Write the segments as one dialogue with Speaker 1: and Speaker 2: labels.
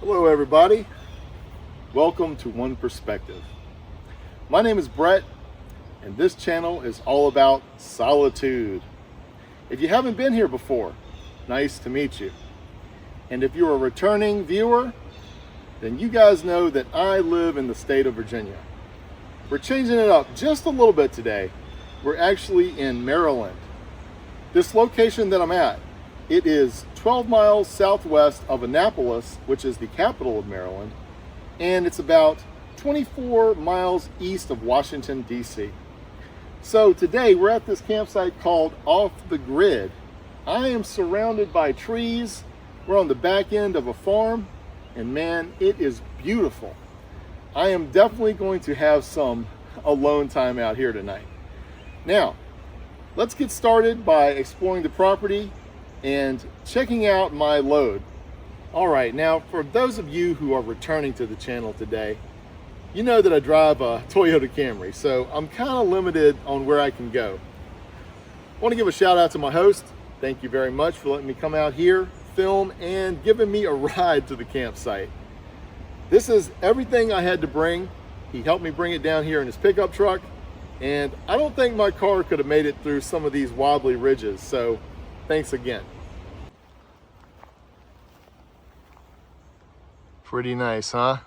Speaker 1: Hello everybody, welcome to One Perspective. My name is Brett and this channel is all about solitude. If you haven't been here before, nice to meet you. And if you're a returning viewer, then you guys know that I live in the state of Virginia. We're changing it up just a little bit today. We're actually in Maryland. This location that I'm at, it is 12 miles southwest of Annapolis, which is the capital of Maryland, and it's about 24 miles east of Washington, D.C. So today we're at this campsite called Off the Grid. I am surrounded by trees. We're on the back end of a farm, and man, it is beautiful. I am definitely going to have some alone time out here tonight. Now, let's get started by exploring the property and checking out my load. All right, now for those of you who are returning to the channel today, you know that I drive a Toyota Camry, so I'm kind of limited on where I can go. I want to give a shout out to my host. Thank you very much for letting me come out here, film, and giving me a ride to the campsite. This is everything I had to bring. He helped me bring it down here in his pickup truck, and I don't think my car could have made it through some of these wobbly ridges, so thanks again. Pretty nice, huh?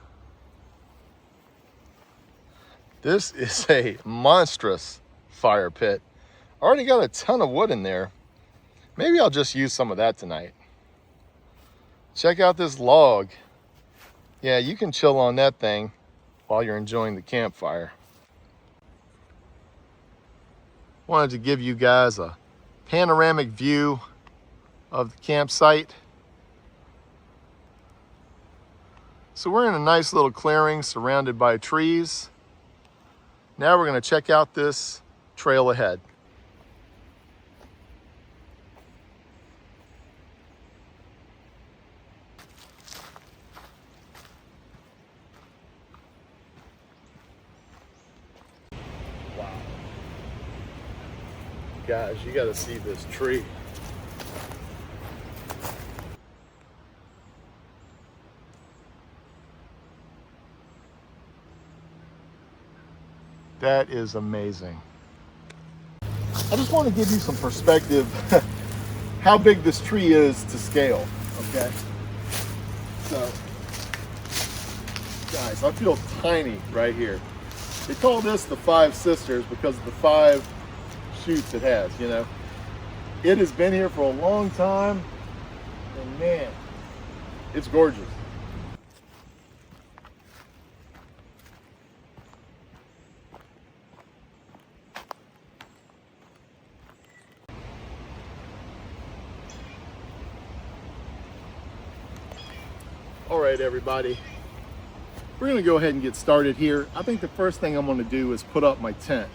Speaker 1: This is a monstrous fire pit. Already got a ton of wood in there. Maybe I'll just use some of that tonight. Check out this log. Yeah, you can chill on that thing while you're enjoying the campfire. Wanted to give you guys a panoramic view of the campsite. So we're in a nice little clearing surrounded by trees. Now we're going to check out this trail ahead. Wow. Guys, you got to see this tree. That is amazing. I just want to give you some perspective how big this tree is to scale, okay? So, guys, I feel tiny right here. They call this the Five Sisters because of the 5 shoots it has, you know? It has been here for a long time, and man, it's gorgeous. All right, everybody, we're gonna go ahead and get started here. I think the first thing I'm gonna do is put up my tent.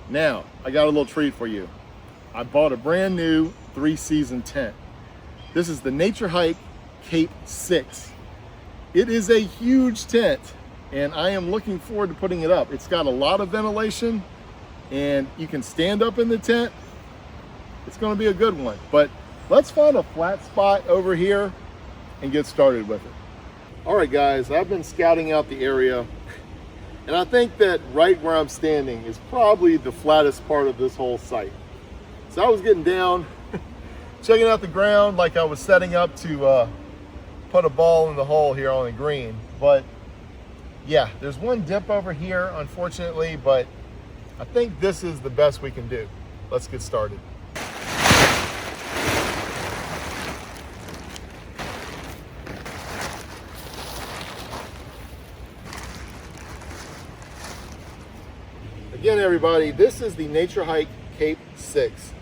Speaker 1: Now, I got a little treat for you. I bought a brand new 3-season tent. This is the Naturehike Cape 6. It is a huge tent, and I am looking forward to putting it up. It's got a lot of ventilation, and you can stand up in the tent. It's gonna be a good one, but let's find a flat spot over here and get started with it. All right, guys, I've been scouting out the area, and I think that right where I'm standing is probably the flattest part of this whole site. So I was getting down, checking out the ground like I was setting up to put a ball in the hole here on the green. But yeah, there's one dip over here, unfortunately, but I think this is the best we can do. Let's get started. Again, everybody, this is the Naturehike Cape 6.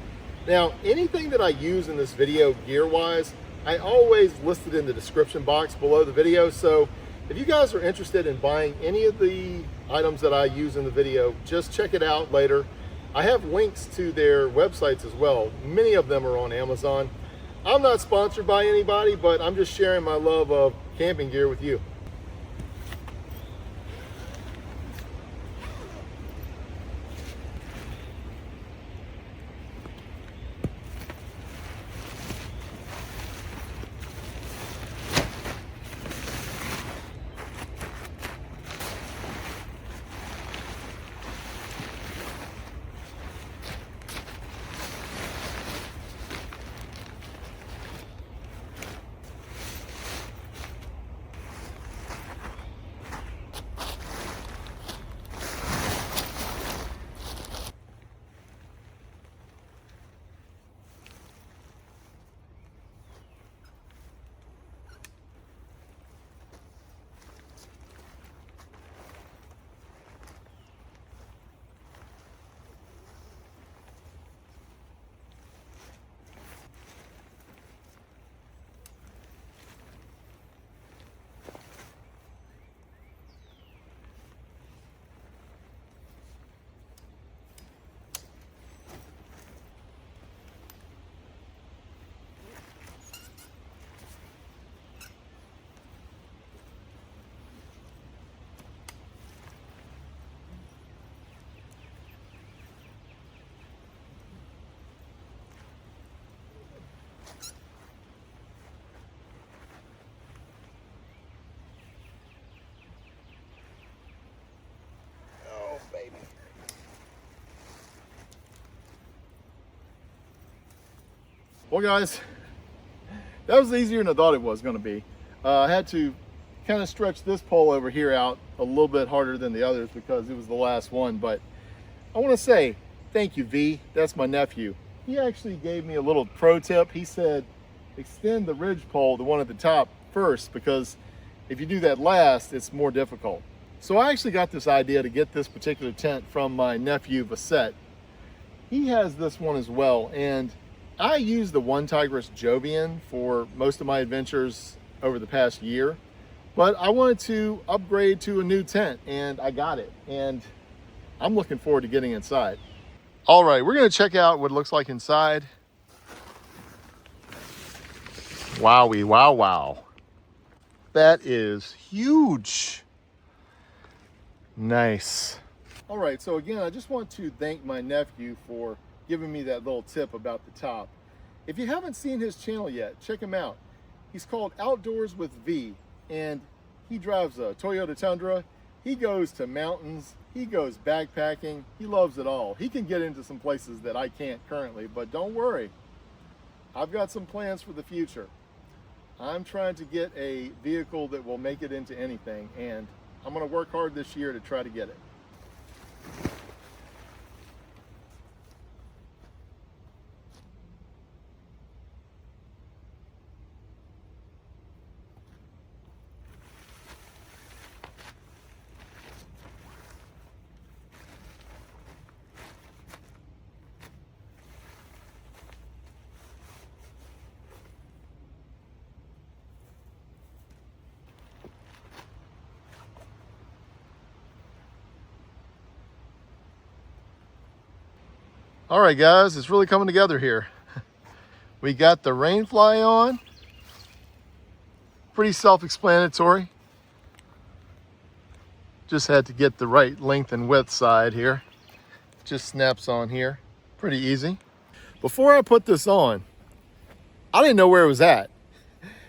Speaker 1: Now, anything that I use in this video gear-wise, I always list it in the description box below the video. So if you guys are interested in buying any of the items that I use in the video, just check it out later. I have links to their websites as well. Many of them are on Amazon. I'm not sponsored by anybody, but I'm just sharing my love of camping gear with you. Well guys, that was easier than I thought it was going to be. I had to kind of stretch this pole over here out a little bit harder than the others because it was the last one. But I want to say thank you, V. That's my nephew. He actually gave me a little pro tip. He said extend the ridge pole, the one at the top, first, because if you do that last, it's more difficult. So I actually got this idea to get this particular tent from my nephew Vasset. He has this one as well, and I used the One Tigris Jovian for most of my adventures over the past year, but I wanted to upgrade to a new tent, and I got it, and I'm looking forward to getting inside. All right, we're gonna check out what it looks like inside. Wowie, wow, wow. That is huge. Nice. All right, so again, I just want to thank my nephew for giving me that little tip about the top. If you haven't seen his channel yet, check him out. He's called Outdoors with V, and he drives a Toyota Tundra. He goes to mountains, he goes backpacking, he loves it all. He can get into some places that I can't currently, but don't worry. I've got some plans for the future. I'm trying to get a vehicle that will make it into anything, and I'm gonna work hard this year to try to get it. All right, guys, it's really coming together here. We got the rain fly on. Pretty self-explanatory. Just had to get the right length and width side here. Just snaps on here. Pretty easy. Before I put this on, I didn't know where it was at.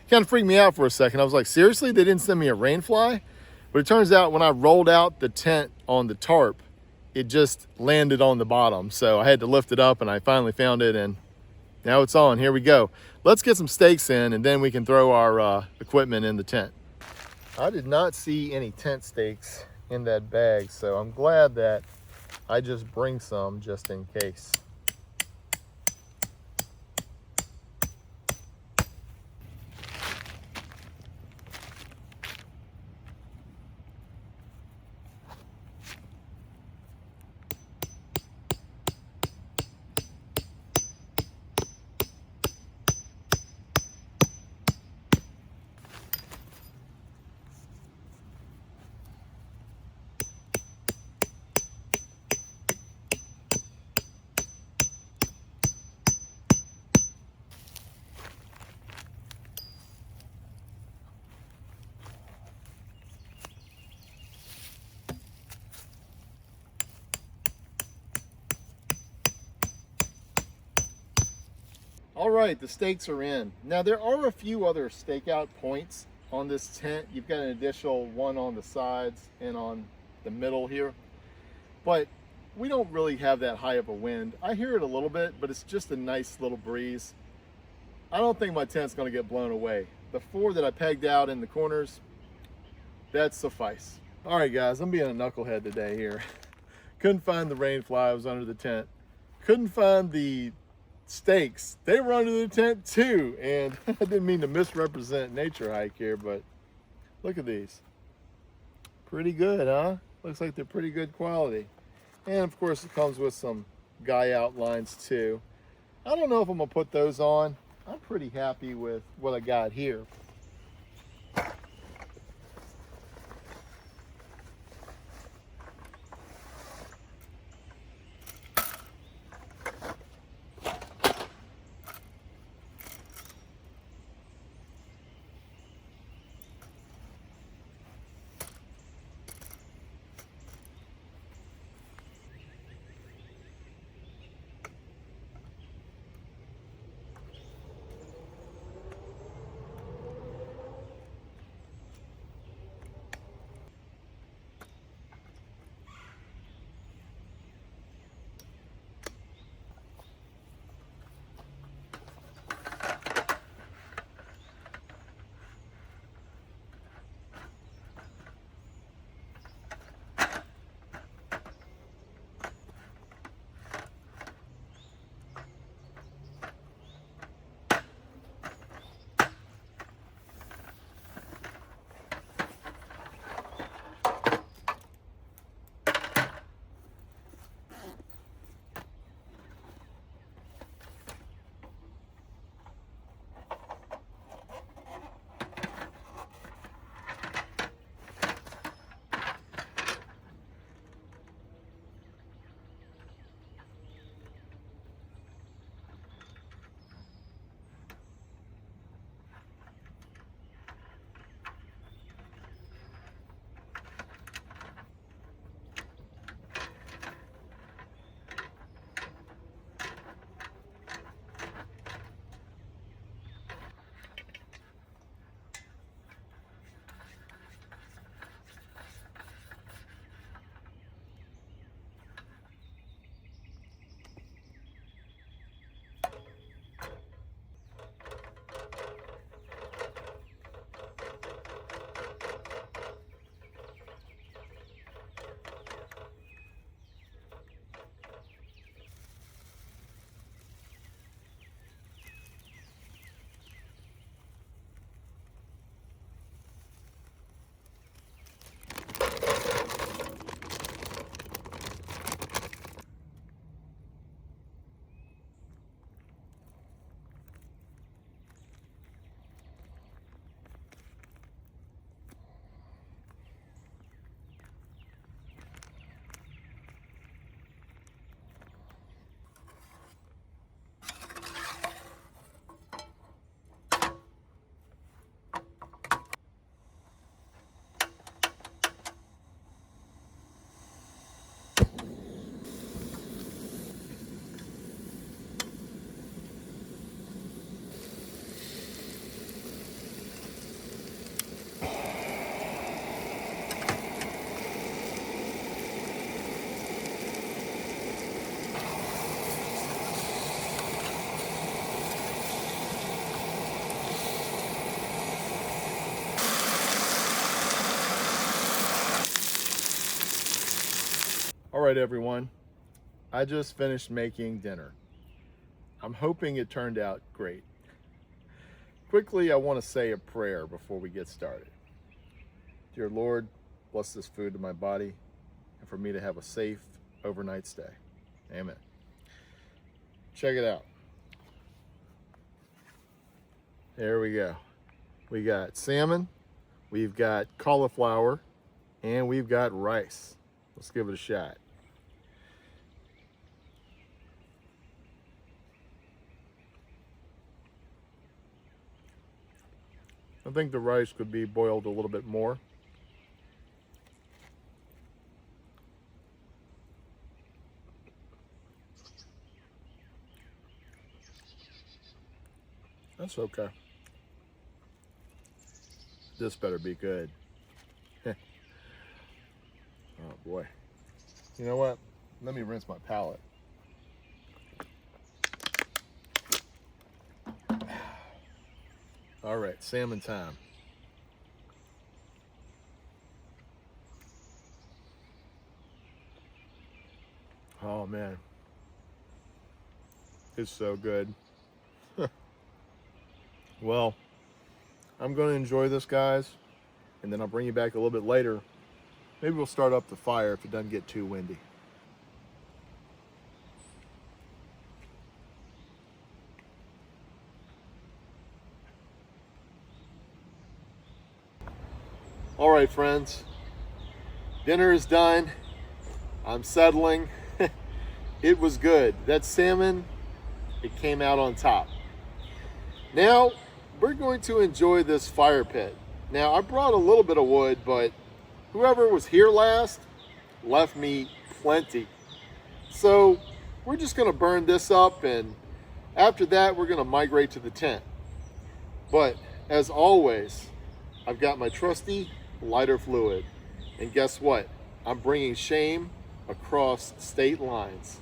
Speaker 1: Kind of freaked me out for a second. I was like, seriously? They didn't send me a rain fly? But it turns out when I rolled out the tent on the tarp, it just landed on the bottom. So I had to lift it up, and I finally found it, and now it's on. Here we go. Let's get some stakes in, and then we can throw our equipment in the tent. I did not see any tent stakes in that bag, so I'm glad that I just bring some just in case. All right, the stakes are in. Now there are a few other stakeout points on this tent. You've got an additional one on the sides and on the middle here, but we don't really have that high of a wind. I hear it a little bit, but it's just a nice little breeze. I don't think my tent's gonna get blown away. The 4 that I pegged out in the corners, that suffice. All right, guys, I'm being a knucklehead today here. Couldn't find the rain fly, I was under the tent. Couldn't find the stakes, they were under the tent too. And I didn't mean to misrepresent Naturehike here, but look at these. Pretty good, huh? Looks like they're pretty good quality. And of course it comes with some guy outlines too. I don't know if I'm gonna put those on. I'm pretty happy with what I got here. right, everyone. I just finished making dinner. I'm hoping it turned out great. Quickly, I want to say a prayer before we get started. Dear Lord, bless this food to my body and for me to have a safe overnight stay. Amen. Check it out. There we go. We got salmon, we've got cauliflower, and we've got rice. Let's give it a shot. I think the rice could be boiled a little bit more. That's okay. This better be good. Oh boy. You know what? Let me rinse my palate. All right, salmon time. Oh man. It's so good. Well, I'm going to enjoy this, guys, and then I'll bring you back a little bit later. Maybe we'll start up the fire if it doesn't get too windy. All right, friends, dinner is done. I'm settling. It was good. That salmon, it came out on top. Now, we're going to enjoy this fire pit. Now, I brought a little bit of wood, but whoever was here last left me plenty. So we're just gonna burn this up, and after that, we're gonna migrate to the tent. But as always, I've got my trusty lighter fluid. And guess what? I'm bringing shame across state lines.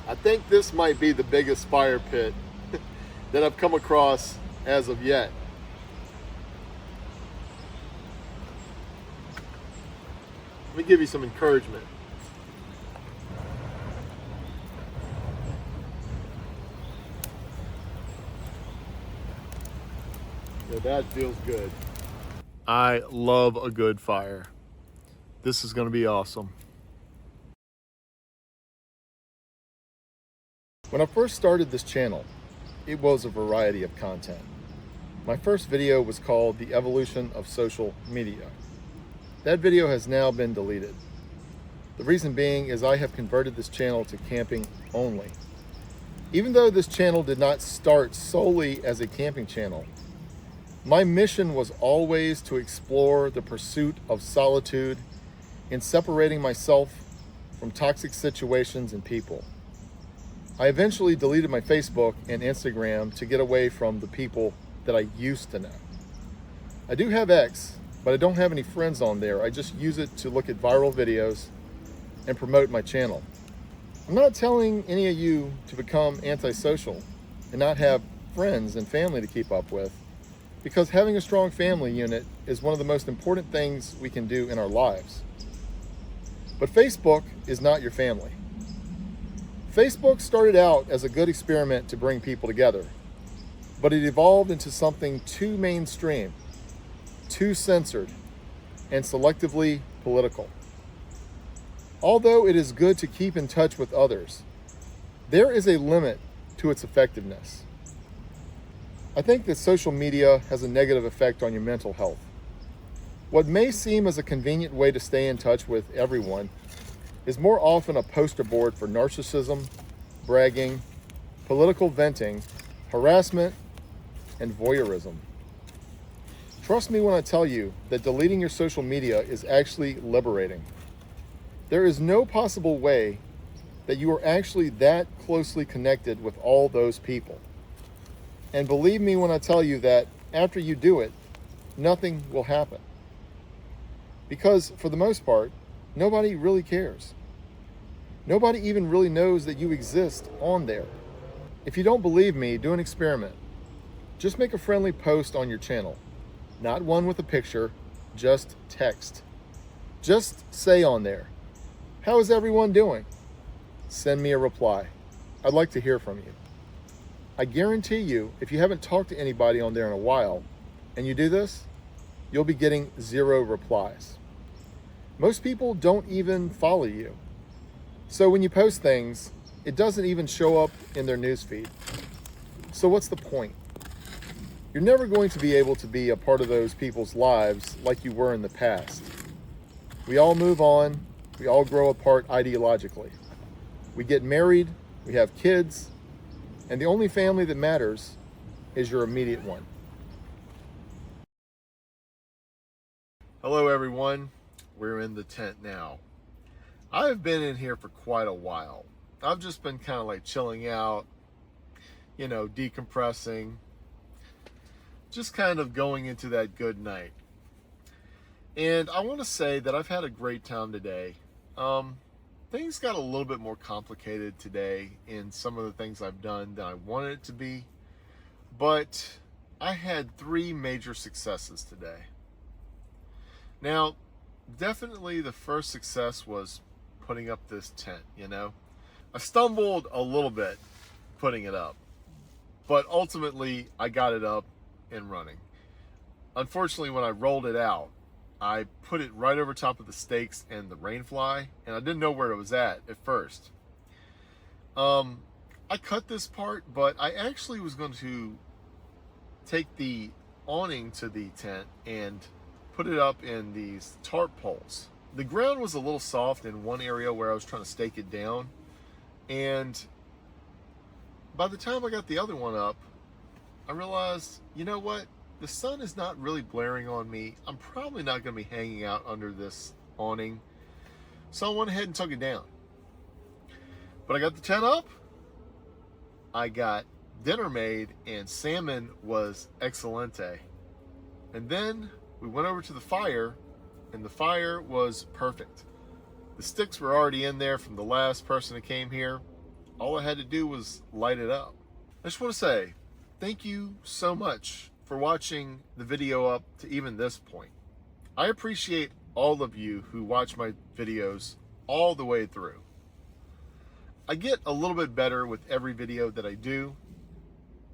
Speaker 1: I think this might be the biggest fire pit that I've come across as of yet. Let me give you some encouragement. Yeah, that feels good. I love a good fire. This is going to be awesome. When I first started this channel, it was a variety of content. My first video was called The Evolution of Social Media. That video has now been deleted. The reason being is I have converted this channel to camping only. Even though this channel did not start solely as a camping channel, my mission was always to explore the pursuit of solitude in separating myself from toxic situations and people. I eventually deleted my Facebook and Instagram to get away from the people that I used to know. I do have X, but I don't have any friends on there. I just use it to look at viral videos and promote my channel. I'm not telling any of you to become antisocial and not have friends and family to keep up with, because having a strong family unit is one of the most important things we can do in our lives. But Facebook is not your family. Facebook started out as a good experiment to bring people together, but it evolved into something too mainstream, too censored, and selectively political. Although it is good to keep in touch with others, there is a limit to its effectiveness. I think that social media has a negative effect on your mental health. What may seem as a convenient way to stay in touch with everyone is more often a poster board for narcissism, bragging, political venting, harassment, and voyeurism. Trust me when I tell you that deleting your social media is actually liberating. There is no possible way that you are actually that closely connected with all those people. And believe me when I tell you that after you do it, nothing will happen. Because for the most part, nobody really cares. Nobody even really knows that you exist on there. If you don't believe me, do an experiment. Just make a friendly post on your channel. Not one with a picture, just text. Just say on there, "How is everyone doing?" Send me a reply. I'd like to hear from you. I guarantee you, if you haven't talked to anybody on there in a while, and you do this, you'll be getting 0 replies. Most people don't even follow you. So when you post things, it doesn't even show up in their newsfeed. So what's the point? You're never going to be able to be a part of those people's lives like you were in the past. We all move on. We all grow apart ideologically. We get married, we have kids, and the only family that matters is your immediate one. Hello everyone, we're in the tent now. I've been in here for quite a while. I've just been kind of like chilling out, decompressing, just kind of going into that good night. And I want to say that I've had a great time today. Things got a little bit more complicated today in some of the things I've done than I wanted it to be, but I had 3 major successes today. Now, definitely the first success was putting up this tent, I stumbled a little bit putting it up, but ultimately I got it up and running. Unfortunately, when I rolled it out, I put it right over top of the stakes and the rainfly, and I didn't know where it was at first. I cut this part, but I actually was going to take the awning to the tent and put it up in these tarp poles. The ground was a little soft in one area where I was trying to stake it down, and by the time I got the other one up, I realized, you know what? The sun is not really blaring on me. I'm probably not going to be hanging out under this awning. So I went ahead and took it down. But I got the tent up. I got dinner made, and salmon was excelente. And then we went over to the fire, and the fire was perfect. The sticks were already in there from the last person that came here. All I had to do was light it up. I just want to say thank you so much for watching the video up to even this point. I appreciate all of you who watch my videos all the way through. I get a little bit better with every video that I do,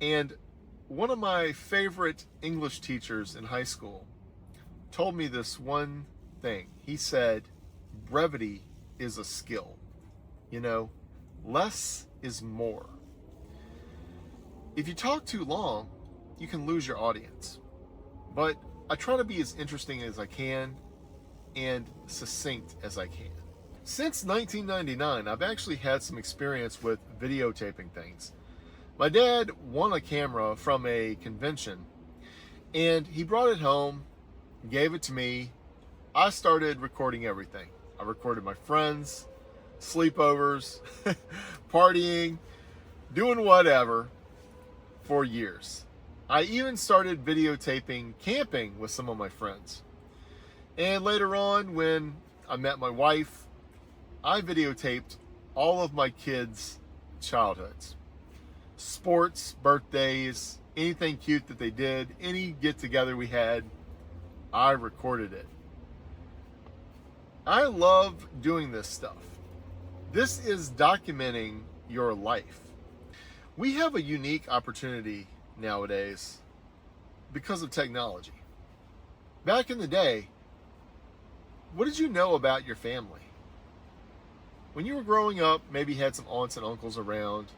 Speaker 1: and one of my favorite English teachers in high school told me this one thing. He said, brevity is a skill. Less is more. If you talk too long, you can lose your audience. But I try to be as interesting as I can and succinct as I can. Since 1999, I've actually had some experience with videotaping things. My dad won a camera from a convention, and he brought it home, gave it to me. I started recording everything. I recorded my friends, sleepovers, partying, doing whatever for years. I even started videotaping camping with some of my friends. And later on, when I met my wife, I videotaped all of my kids' childhoods. Sports, birthdays, anything cute that they did, any get-together we had, I recorded it. I love doing this stuff. This is documenting your life. We have a unique opportunity nowadays because of technology. Back in the day, what did you know about your family? When you were growing up, maybe you had some aunts and uncles around.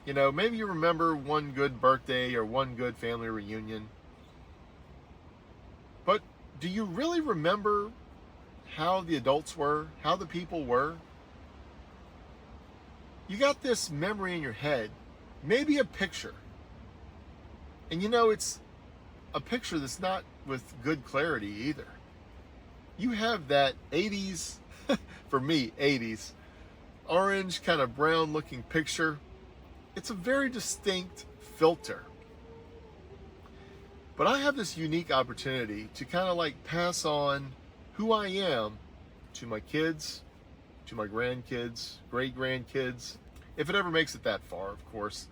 Speaker 1: Maybe you remember one good birthday or one good family reunion. But do you really remember how the adults were, how the people were? you got this memory in your head, maybe a picture. And you know, it's a picture that's not with good clarity either. You have that 80s, for me, 80s, orange kind of brown looking picture. It's a very distinct filter. But I have this unique opportunity to kind of like pass on who I am to my kids, to my grandkids, great-grandkids, if it ever makes it that far, of course.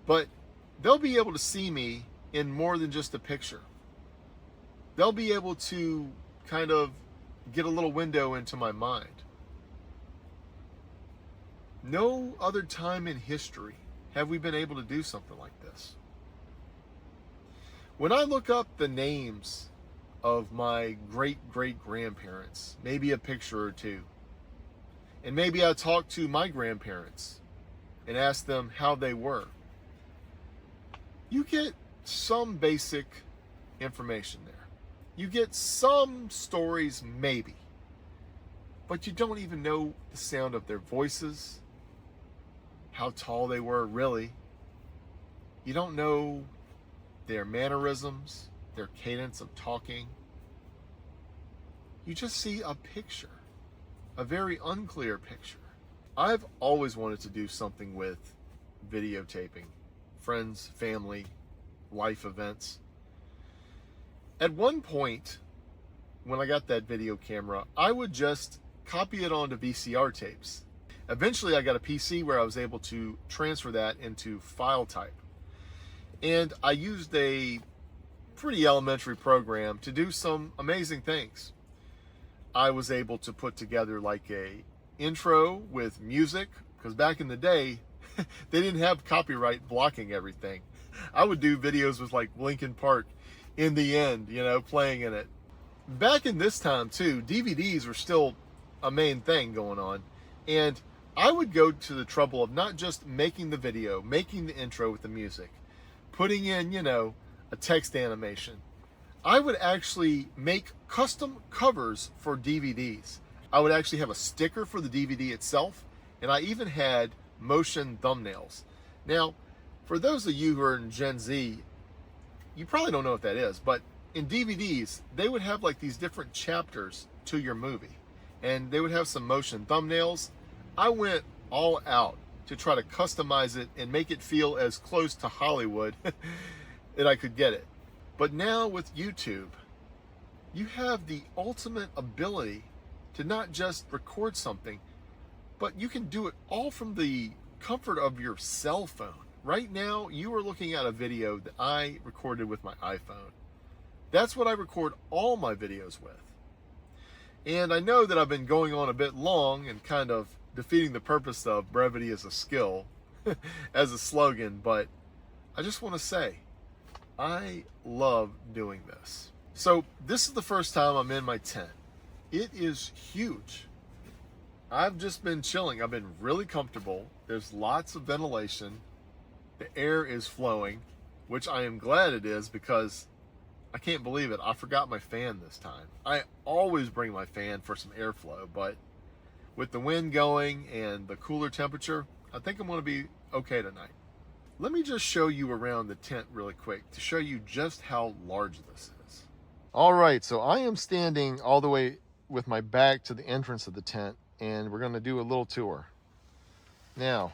Speaker 1: But they'll be able to see me in more than just a picture. They'll be able to kind of get a little window into my mind. No other time in history have we been able to do something like this. When I look up the names of my great-great-grandparents, maybe a picture or two, and maybe I talk to my grandparents and ask them how they were, you get some basic information there. You get some stories maybe, but you don't even know the sound of their voices, how tall they were really. You don't know their mannerisms, their cadence of talking. You just see a picture, a very unclear picture. I've always wanted to do something with videotaping friends, family, life events. At one point, when I got that video camera, I would just copy it onto VCR tapes. Eventually, I got a PC where I was able to transfer that into file type. And I used a pretty elementary program to do some amazing things. I was able to put together like a intro with music, because back in the day, they didn't have copyright blocking everything. I would do videos with like Linkin Park in the end, you know, playing in it. Back in this time too, DVDs were still a main thing going on. And I would go to the trouble of not just making the video, making the intro with the music, putting in, you know, a text animation. I would actually make custom covers for DVDs. I would actually have a sticker for the DVD itself, and I even had motion thumbnails. Now, for those of you who are in Gen Z, you probably don't know what that is, but in DVDs, they would have like these different chapters to your movie, and they would have some motion thumbnails. I went all out to try to customize it and make it feel as close to Hollywood that I could get it. But now with YouTube, you have the ultimate ability to not just record something, but you can do it all from the comfort of your cell phone. Right now, you are looking at a video that I recorded with my iPhone. That's what I record all my videos with. And I know that I've been going on a bit long and kind of defeating the purpose of brevity as a skill as a slogan, but I just want to say, I love doing this. So this is the first time I'm in my tent. It is huge. I've just been chilling. I've been really comfortable. There's lots of ventilation. The air is flowing, which I am glad it is, because I can't believe it. I forgot my fan this time. I always bring my fan for some airflow, but with the wind going and the cooler temperature, I think I'm going to be okay tonight. Let me just show you around the tent really quick to show you just how large this is. All right, so I am standing all the way with my back to the entrance of the tent, and we're going to do a little tour. Now,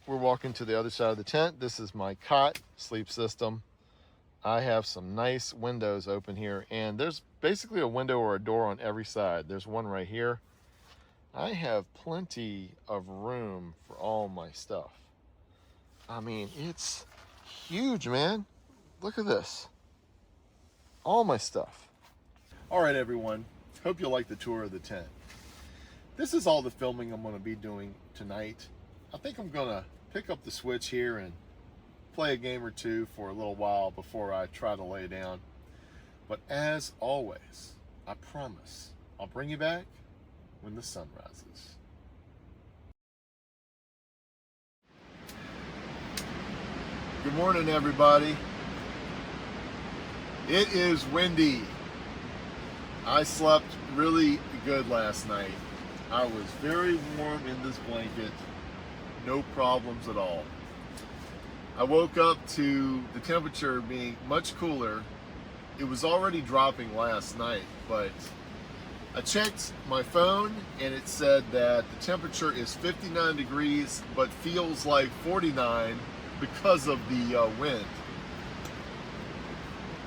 Speaker 1: we're walking to the other side of the tent. This is my cot sleep system. I have some nice windows open here, and there's basically a window or a door on every side. There's one right here. I have plenty of room for all my stuff. I mean, it's huge, man. Look at this. All my stuff. All right, everyone. Hope you like the tour of the tent. This is all the filming I'm going to be doing tonight. I think I'm going to pick up the switch here and play a game or two for a little while before I try to lay down. But as always, I promise I'll bring you back when the sun rises. Good morning, everybody. It is windy. I slept really good last night. I was very warm in this blanket. no problems at all. I woke up to the temperature being much cooler. It was already dropping last night, but I checked my phone and it said that the temperature is 59 degrees, but feels like 49 because of the wind.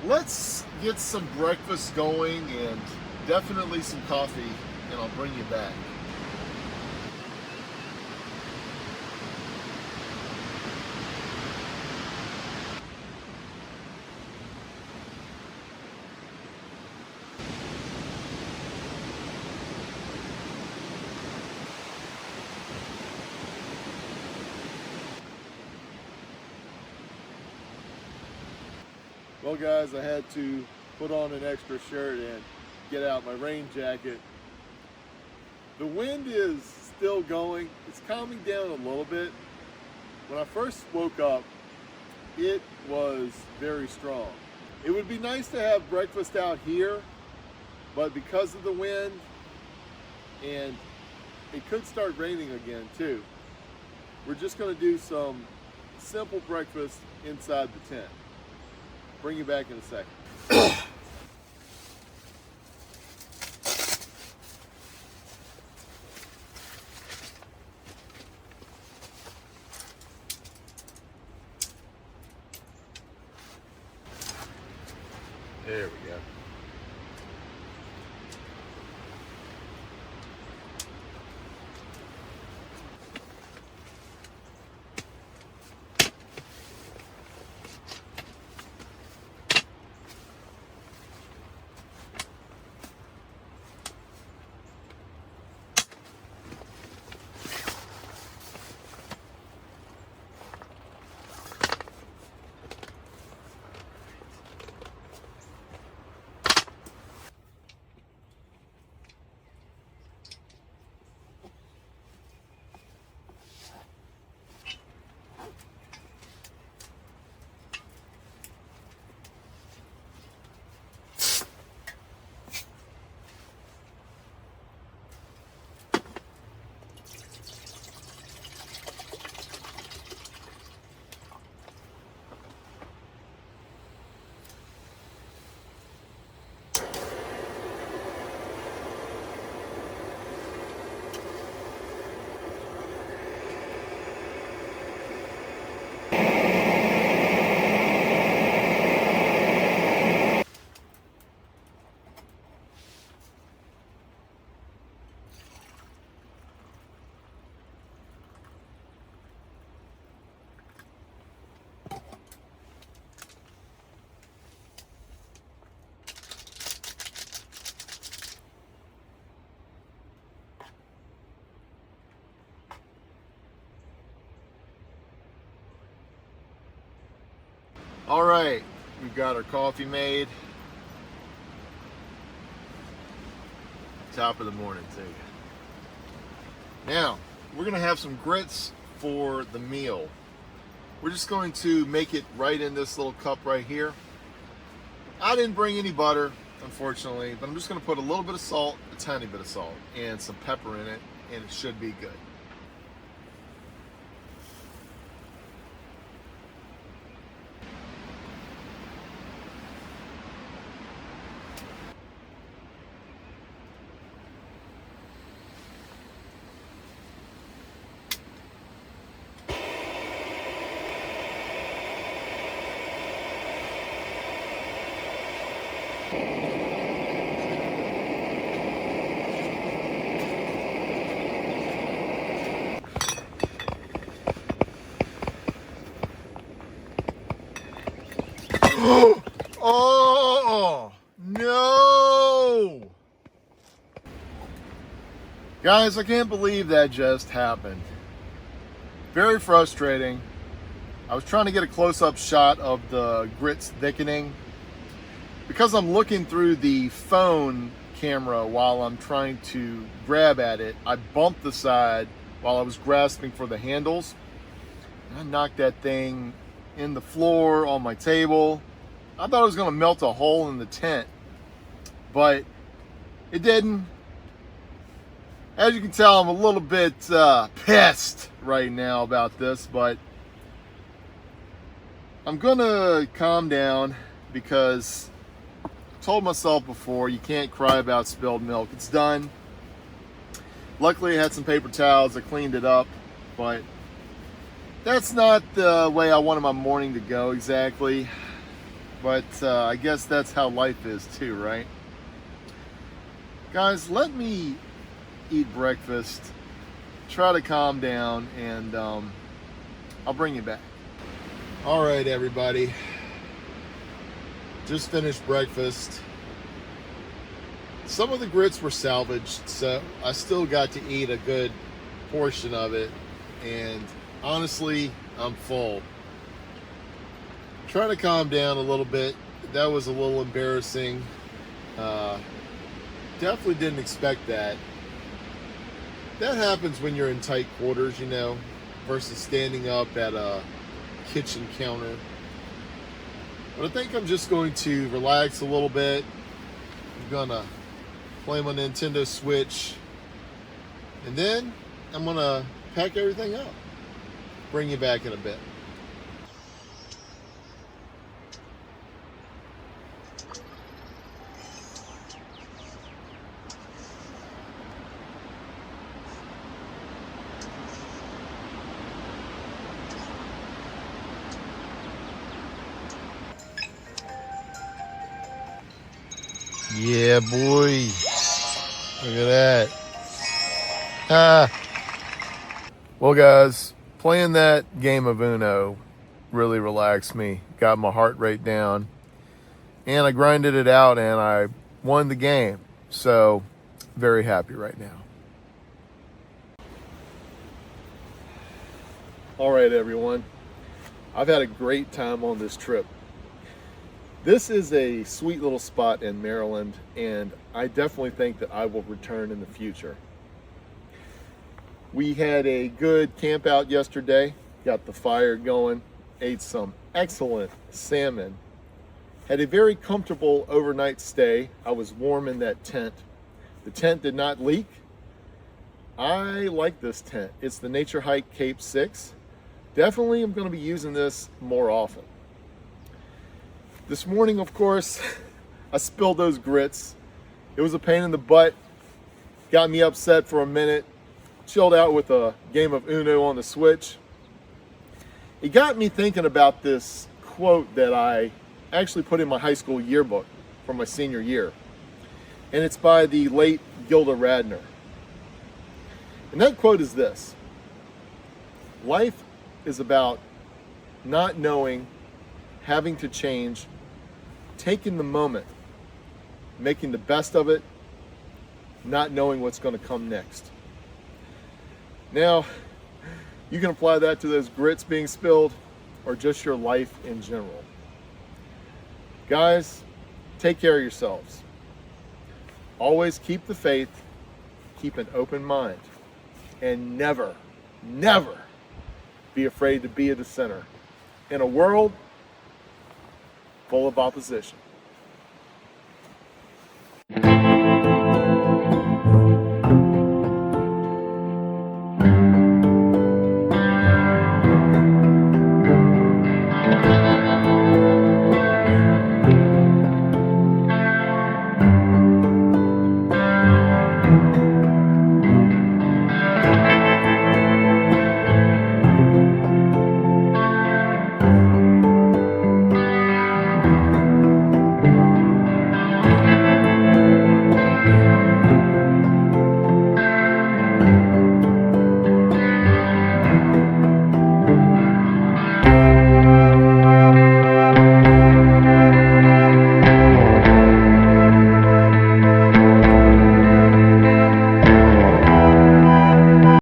Speaker 1: Let's get some breakfast going and definitely some coffee, and I'll bring you back. Well guys, I had to put on an extra shirt and get out my rain jacket. The wind is still going. It's calming down a little bit. When I first woke up, it was very strong. It would be nice to have breakfast out here, but because of the wind, and it could start raining again too, we're just going to do some simple breakfast inside the tent. Bring you back in a second. There we go. All right, we've got our coffee made. Top of the morning to you. Now, we're gonna have some grits for the meal. We're just going to make it right in this little cup right here. I didn't bring any butter, unfortunately, but I'm just gonna put a little bit of salt, a tiny bit of salt, and some pepper in it, and it should be good. Oh, no! Guys, I can't believe that just happened. Very frustrating. I was trying to get a close-up shot of the grits thickening. Because I'm looking through the phone camera while I'm trying to grab at it, I bumped the side while I was grasping for the handles. I knocked that thing in the floor on my table. I thought it was going to melt a hole in the tent, but it didn't. As you can tell, I'm a little bit pissed right now about this, but I'm gonna calm down because I told myself before, you can't cry about spilled milk. It's done. Luckily I had some paper towels, I cleaned it up, but that's not the way I wanted my morning to go exactly. But I guess that's how life is too, right? Guys, let me eat breakfast, try to calm down, and I'll bring you back. All right, everybody. Just finished breakfast. Some of the grits were salvaged, so I still got to eat a good portion of it, and honestly, I'm full. Trying to calm down a little bit. That was a little embarrassing. Definitely didn't expect that. That happens when you're in tight quarters, you know, versus standing up at a kitchen counter. But I think I'm just going to relax a little bit. I'm gonna play my Nintendo Switch, and then I'm gonna pack everything up. Bring you back in a bit. Yeah, boy. Look at that. Well, guys, playing that game of Uno really relaxed me. Got my heart rate down. And I grinded it out and I won the game. So, very happy right now. All right, everyone. I've had a great time on this trip. This is a sweet little spot in Maryland, and I definitely think that I will return in the future. We had a good camp out yesterday, got the fire going, ate some excellent salmon, had a very comfortable overnight stay. I was warm in that tent. The tent did not leak. I like this tent. It's the Naturehike Cape 6. Definitely I'm going to be using this more often. This morning, of course, I spilled those grits. It was a pain in the butt. Got me upset for a minute. Chilled out with a game of Uno on the Switch. It got me thinking about this quote that I actually put in my high school yearbook for my senior year. And it's by the late Gilda Radner. And that quote is this: life is about not knowing, having to change, taking the moment, making the best of it, not knowing what's going to come next. Now, you can apply that to those grits being spilled or just your life in general. Guys, take care of yourselves. Always keep the faith, keep an open mind, and never, never be afraid to be a dissenter in a world full of opposition.